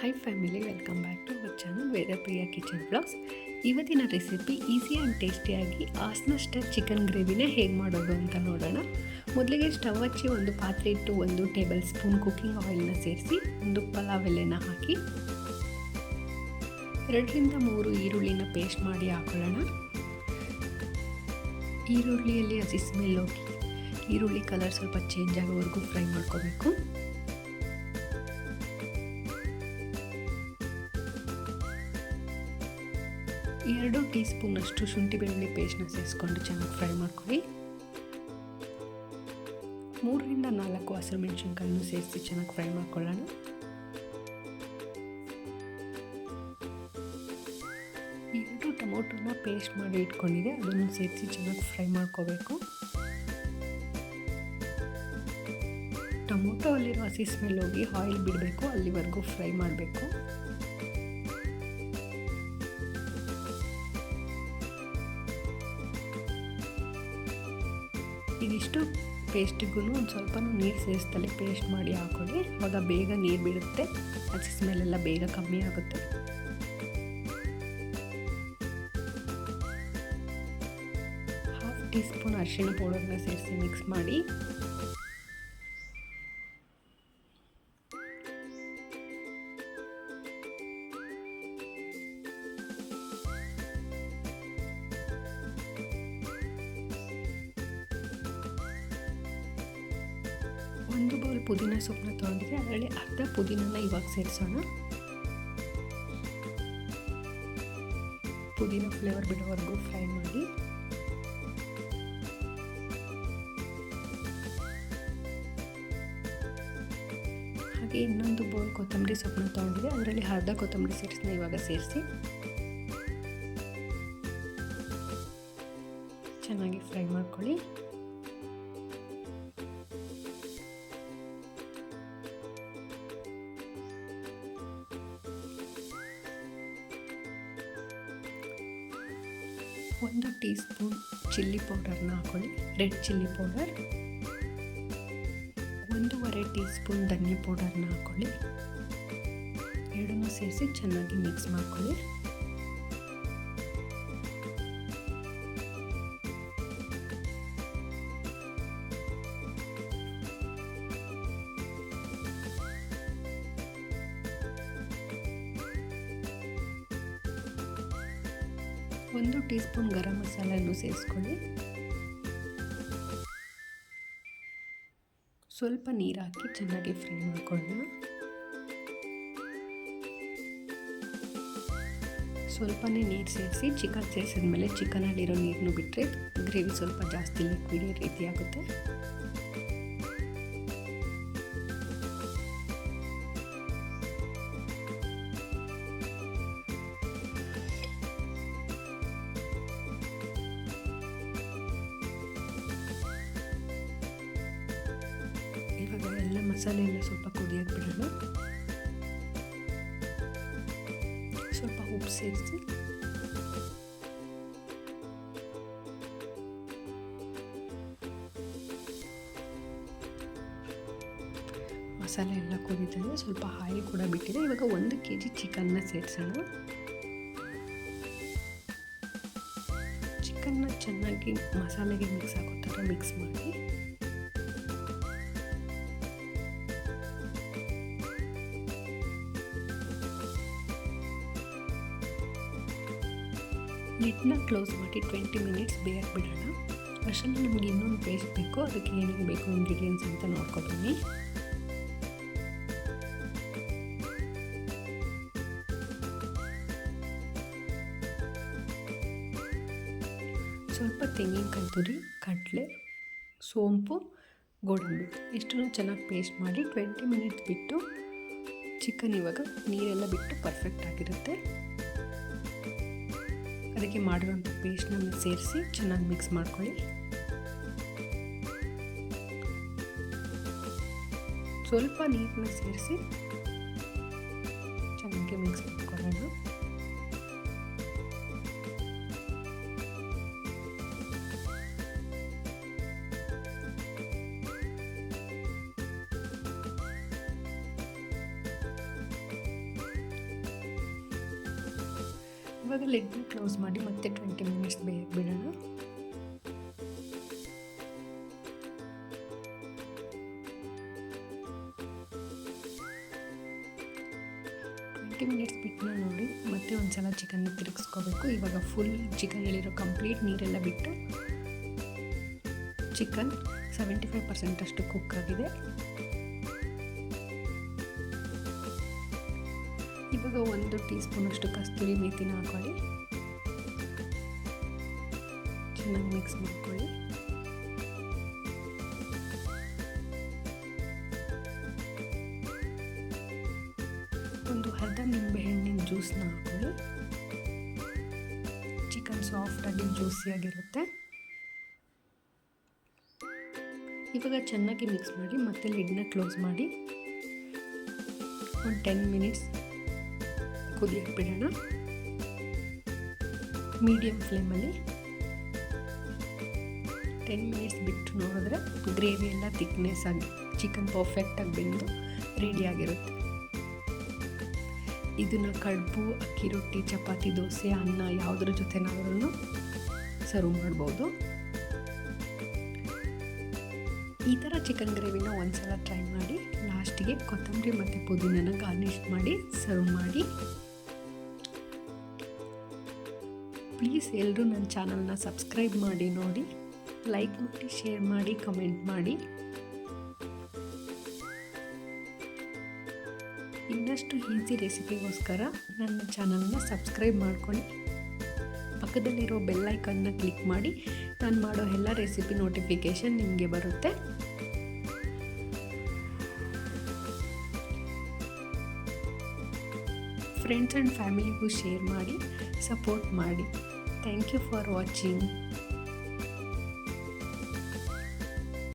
Hi family, welcome back to our channel Vedapriya kitchen blogs. ಇವತ್ತಿನ recipe easy and ಟೇಸ್ಟಿಯಾಗಿ Hassan style chicken ಗ್ರೇವಿನೇ ಹೇಗೆ ಮಾಡೋದು ಅಂತ ನೋಡೋಣ. ಮೊದಲಿಗೆ ಸ್ಟವ್ ಹಚ್ಚಿ ಒಂದು ಪಾತ್ರೆ ಇಟ್ಟು 1 ಟೇಬಲ್ ಸ್ಪೂನ್ ಕುಕ್ಕಿಂಗ್ ಆಯಿಲ್ನ ಸೇರಿಸಿ ಒಂದು ಪಲಾವ್ ಎಲೆನ ಹಾಕಿ 2ರಿಂದ 3 ಈರುಳ್ಳಿನ ಪೇಸ್ಟ್ ಮಾಡಿ ಹಾಕೊಳ್ಳೋಣ. ಈರುಳ್ಳಿಯಲ್ಲಿ ಹಸಿ ಸ್ಮೆಲ್ ಹೋಗಿ ಈರುಳ್ಳಿ ಕಲರ್ ಸ್ವಲ್ಪ ಚೇಂಜ್ ಆಗೋವರೆಗೂ ಫ್ರೈ ಮಾಡ್ಕೋಬೇಕು. 2 ಟೀ ಸ್ಪೂನಷ್ಟು ಶುಂಠಿ ಬೆಳ್ಳುಳ್ಳಿ ಪೇಸ್ಟ್ನ ಸೇರಿಸ್ಕೊಂಡು ಚೆನ್ನಾಗಿ ಫ್ರೈ ಮಾಡ್ಕೊಳ್ಳಿ. 3ರಿಂದ 4 ಹಸಿರುಮೆಣಸಿನ್ಕಾಯನ್ನು ಸೇರಿಸಿ ಚೆನ್ನಾಗಿ ಫ್ರೈ ಮಾಡ್ಕೊಳ್ಳೋಣ. ಎರಡು ಟೊಮೊಟೊನ ಪೇಸ್ಟ್ ಮಾಡಿ ಇಟ್ಕೊಂಡಿದೆ, ಅದನ್ನು ಸೇರಿಸಿ ಚೆನ್ನಾಗಿ ಫ್ರೈ ಮಾಡ್ಕೋಬೇಕು. ಟೊಮೊಟೊ ಅಲ್ಲಿರೋ ಹಸಿ ಸ್ಮೆಲ್ ಹೋಗಿ ಆಯಿಲ್ ಬಿಡಬೇಕು, ಅಲ್ಲಿವರೆಗೂ ಫ್ರೈ ಮಾಡಬೇಕು. ಇದಿಷ್ಟು ಪೇಸ್ಟಿಗೂ ಒಂದು ಸ್ವಲ್ಪ ನೀರು ಸೇರಿಸ್ತಲೇ ಪೇಸ್ಟ್ ಮಾಡಿ ಹಾಕೊಳ್ಳಿ. ಆವಾಗ ಬೇಗ ನೀರು ಬಿಡುತ್ತೆ, ಹಸಿ ಸ್ಮೆಲ್ಲೆಲ್ಲ ಬೇಗ ಕಮ್ಮಿ ಆಗುತ್ತೆ. ಹಾಫ್ ಟೀ ಸ್ಪೂನ್ ಅರಿಶಿಣ ಪೌಡರ್ನ ಸೇರಿಸಿ ಮಿಕ್ಸ್ ಮಾಡಿ ಒಂದು ಬೌಲ್ ಪುದೀನ ಸೊಪ್ಪನ್ನ ತೊಗೊಂಡಿದ್ರೆ ಅದರಲ್ಲಿ ಅರ್ಧ ಪುದೀನನ ಇವಾಗ ಸೇರಿಸೋಣ. ಪುದೀನ ಫ್ಲೇವರ್ ಬಿಡೋವರೆಗೂ ಫ್ರೈ ಮಾಡಿ. ಹಾಗೆ ಇನ್ನೊಂದು ಬೌಲ್ ಕೊತ್ತಂಬರಿ ಸೊಪ್ಪನ್ನ ತೊಗೊಂಡಿದೆ, ಅದರಲ್ಲಿ ಅರ್ಧ ಕೊತ್ತಂಬರಿ ಸೀಡ್ಸ್ನ ಇವಾಗ ಸೇರಿಸಿ ಚೆನ್ನಾಗಿ ಫ್ರೈ ಮಾಡ್ಕೊಳ್ಳಿ. ಒಂದು ಟೀ ಸ್ಪೂನ್ ಚಿಲ್ಲಿ ಪೌಡರ್ನ ಹಾಕೊಳ್ಳಿ, red chilli powder. 1.5 teaspoon ಧನಿಯಾ ಪೌಡರ್ನ ಹಾಕೊಳ್ಳಿ. ಎರಡನ್ನೂ ಸೇರಿಸಿ ಚೆನ್ನಾಗಿ ಮಿಕ್ಸ್ ಮಾಡ್ಕೊಳ್ಳಿ. ಒಂದು ಟೀ ಸ್ಪೂನ್ ಗರಂ ಮಸಾಲೆಯನ್ನು ಸೇರಿಸ್ಕೊಳ್ಳಿ. ಸ್ವಲ್ಪ ನೀರು ಹಾಕಿ ಚೆನ್ನಾಗಿ ಫ್ರೈ ಮಾಡ್ಕೊಳ್ಳೋಣ. ಸ್ವಲ್ಪನೇ ನೀರು ಸೇರಿಸಿ ಚಿಕನ್ ಸೇರಿಸಿದ್ಮೇಲೆ ಚಿಕನಲ್ಲಿರೋ ನೀರನ್ನು ಬಿಟ್ಟರೆ ಗ್ರೇವಿ ಸ್ವಲ್ಪ ಜಾಸ್ತಿ ಲಿಕ್ವಿಡ್ ರೀತಿ ಆಗುತ್ತೆ. ಇವಾಗ ಎಲ್ಲ ಮಸಾಲೆ ಎಲ್ಲ ಸ್ವಲ್ಪ ಕುದಿಯೋಕೆ ಬಿಡೋಣ. ಸ್ವಲ್ಪ ಉಪ್ಪು ಸೇರಿಸಿ ಮಸಾಲೆ ಎಲ್ಲ ಕುದಿತದೆ, ಸ್ವಲ್ಪ ಆಯಿಲ್ ಕೂಡ ಬಿಟ್ಟಿದೆ. ಇವಾಗ 1 kg ಚಿಕನ್ನ ಸೇರಿಸೋಣ. ಚಿಕನ್ನ ಚೆನ್ನಾಗಿ ಮಸಾಲೆಗೆ ಮಿಕ್ಸ್ ಆಗೋ ಥರ ಮಿಕ್ಸ್ ಮಾಡಿ ಲಿಡ್ನ ಕ್ಲೋಸ್ ಮಾಡಿ 20 ಮಿನಿಟ್ಸ್ ಬೇಯಕ್ಕೆ ಬಿಡೋಣ. ಅಷ್ಟರಲ್ಲಿ ನಮಗೆ ಇನ್ನೊಂದು ಪೇಸ್ಟ್ ಬೇಕು, ಅದಕ್ಕೆ ಏನೇನು ಬೇಕು ಇಂಗ್ರೀಡಿಯೆಂಟ್ಸ್ ಅಂತ ನೋಡ್ಕೊಬನ್ನಿ. ಸ್ವಲ್ಪ ತೆಂಗಿನಕಾಯಿ ತುರಿ, ಕಡಲೆ, ಸೋಂಪು, ಗೋಡಂಬಿ ಇಷ್ಟನ್ನು ಚೆನ್ನಾಗಿ ಪೇಸ್ಟ್ ಮಾಡಿ 20 ಮಿನಿಟ್ಸ್ ಬಿಟ್ಟು ಚಿಕನ್ ಇವಾಗ ನೀರೆಲ್ಲ ಬಿಟ್ಟು ಪರ್ಫೆಕ್ಟ್ ಆಗಿರುತ್ತೆ. ಅದಕ್ಕೆ ಮಾಡಿರೋಂಥ ಪೇಸ್ಟ್ನ ಸೇರಿಸಿ ಚೆನ್ನಾಗಿ ಮಿಕ್ಸ್ ಮಾಡ್ಕೊಳ್ಳಿ. ಸ್ವಲ್ಪ ನೀರನ್ನ ಸೇರಿಸಿ ಚೆನ್ನಾಗಿ ಮಿಕ್ಸ್ ಮಾಡ್ಕೊಳ್ಳೋಣ. ಇವಾಗ ಲಿಡ್ನ ಕ್ಲೋಸ್ ಮಾಡಿ ಮತ್ತೆ 20 ಮಿನಿಟ್ಸ್ ಬಿಡೋಣ. ಮಿನಿಟ್ಸ್ ಬಿಟ್ಟು ನೋಡಿ ಮತ್ತೆ ಒಂದ್ಸಲ ಚಿಕನ್ನ ತಿರುಗಿಸ್ಕೋಬೇಕು. ಇವಾಗ ಫುಲ್ ಚಿಕನ್ನಲ್ಲಿರೋ ಕಂಪ್ಲೀಟ್ ನೀರೆಲ್ಲ ಬಿಟ್ಟು ಚಿಕನ್ 75% ಅಷ್ಟು ಕುಕ್ ಆಗಿದೆ. ಇವಾಗ 1 ಟೀ ಸ್ಪೂನ್ ಅಷ್ಟು ಕಸ್ತೂರಿ ಮೇಥಿನ ಹಾಕೊಳ್ಳಿ, ಚೆನ್ನಾಗಿ ಮಿಕ್ಸ್ ಮಾಡ್ಕೊಳ್ಳಿ. ಒಂದು ಅರ್ಧ ನಿಂಬೆ ಹಣ್ಣಿನ ಜ್ಯೂಸನ್ನ ಹಾಕೊಳ್ಳಿ. ಚಿಕನ್ ಸಾಫ್ಟಾಗಿ ಜ್ಯೂಸಿಯಾಗಿರುತ್ತೆ. ಇವಾಗ ಚೆನ್ನಾಗಿ ಮಿಕ್ಸ್ ಮಾಡಿ ಮತ್ತೆ ಲಿಡ್ನ ಕ್ಲೋಸ್ ಮಾಡಿ ಒಂದು 10 ಮಿನಿಟ್ಸ್ ಕುದಿಯಕ್ಕೆ ಬಿಡೋಣ ಮೀಡಿಯಮ್ ಫ್ಲೇಮಲ್ಲಿ. 10 ಮಿನಿಟ್ಸ್ ಬಿಟ್ಟು ನೋಡಿದ್ರೆ ಗ್ರೇವಿ ಎಲ್ಲ ಥಿಕ್ನೆಸ್ ಆಗಿ ಚಿಕನ್ ಪರ್ಫೆಕ್ಟಾಗಿ ಬೆಂದು ರೆಡಿಯಾಗಿರುತ್ತೆ. ಇದನ್ನು ಕಡುಬು, ಅಕ್ಕಿ ರೊಟ್ಟಿ, ಚಪಾತಿ, ದೋಸೆ, ಅನ್ನ ಯಾವುದ್ರ ಜೊತೆನಾದ್ರೂ ಸರ್ವ್ ಮಾಡ್ಬೋದು. ಈ ಥರ ಚಿಕನ್ ಗ್ರೇವಿನ ಒಂದ್ಸಲ ಟ್ರೈ ಮಾಡಿ. ಲಾಸ್ಟಿಗೆ ಕೊತ್ತಂಬರಿ ಮತ್ತು ಪುದೀನನ ಗಾರ್ನಿಷ್ ಮಾಡಿ ಸರ್ವ್ ಮಾಡಿ. ಪ್ಲೀಸ್ ಎಲ್ಲರೂ ನನ್ನ ಚಾನಲ್ನ ಸಬ್ಸ್ಕ್ರೈಬ್ ಮಾಡಿ ನೋಡಿ, ಲೈಕ್ ಮಾಡಿ, ಶೇರ್ ಮಾಡಿ, ಕಮೆಂಟ್ ಮಾಡಿ. ಇನ್ನಷ್ಟು ಈಸಿ ರೆಸಿಪಿಗೋಸ್ಕರ ನನ್ನ ಚಾನಲ್ನ ಸಬ್ಸ್ಕ್ರೈಬ್ ಮಾಡ್ಕೊಳ್ಳಿ. ಪಕ್ಕದಲ್ಲಿರೋ ಬೆಲ್ ಐಕನ್ನ ಕ್ಲಿಕ್ ಮಾಡಿ. ನಾನು ಮಾಡೋ ಎಲ್ಲ ರೆಸಿಪಿ ನೋಟಿಫಿಕೇಷನ್ ನಿಮಗೆ ಬರುತ್ತೆ. ಫ್ರೆಂಡ್ಸ್ ಆ್ಯಂಡ್ ಫ್ಯಾಮಿಲಿಗೂ ಶೇರ್ ಮಾಡಿ, ಸಪೋರ್ಟ್ ಮಾಡಿ. Thank you for watching.